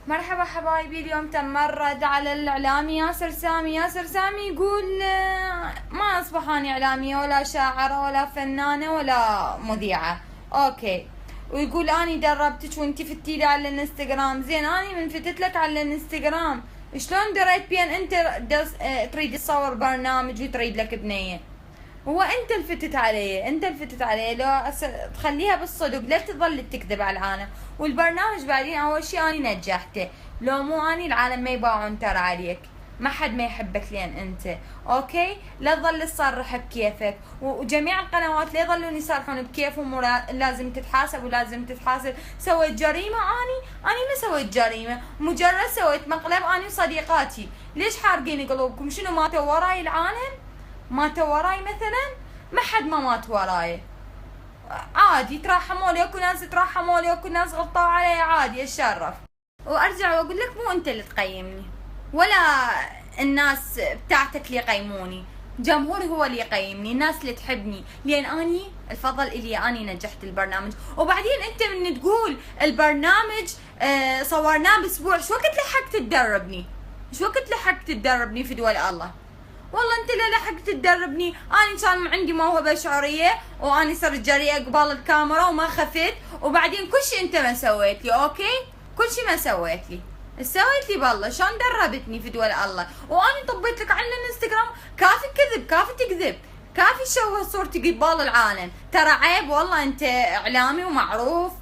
مرحبا حبايبي، اليوم تمرد على الإعلامي ياسر سامي. ياسر سامي يقول ما أصبح أنا إعلامية ولا شاعرة ولا فنانة ولا مذيعة. أوكي. ويقول أني دربتك وانتي فتيلي على الانستغرام. زين، أني من فتت لك على الانستغرام شلون دريت بين انت تريد تصور برنامج وتريد لك بنية؟ هو انت الفتت عليه لو تخليها بالصدق، لا تظل تكذب على العالم. والبرنامج بعدين اول شيء اني نجحته، لو مو اني العالم ما يباعون ترى عليك، ما حد ما يحبك لين انت. اوكي، لا تظل تصرح بكيفك، وجميع القنوات لا يظلون يصرحون بكيفهم، لازم تتحاسب ولازم تتحاسب. سويت جريمة؟ اني ما سويت جريمة، مجرد سويت مقلب اني وصديقاتي. ليش حارقين قلوبكم؟ شنو ماتوا وراي العالم؟ ماتوا وراي مثلا؟ ما حد ما مات وراي، عادي. ترحموا لي، اكو ناس ترحموا لي، اكو ناس غلطوا علي، عادي اتشرف. وارجع واقول لك مو انت اللي تقيمني ولا الناس بتاعتك اللي يقيموني، جمهوري هو اللي يقيمني، الناس اللي تحبني، لان اني الفضل الي، اني نجحت البرنامج. وبعدين انت من تقول البرنامج صورناه باسبوع، شو وقت لحقت تدربني؟ شو وقت لحقت تدربني في دول الله؟ والله انت لا لحقت تدربني. اني كان عندي موهبه شعريه، واني صرت جريئه قبال الكاميرا وما خفيت، وبعدين كل شيء انت ما سويت لي. اوكي، كل شيء ما سويت لي، سويت لي بالله شلون دربتني في دول الله. واني طبيت لك على الانستغرام. كافي كذب، كافي تكذب، كافي تشوه صورتي قبال العالم. ترى عيب والله، انت اعلامي ومعروف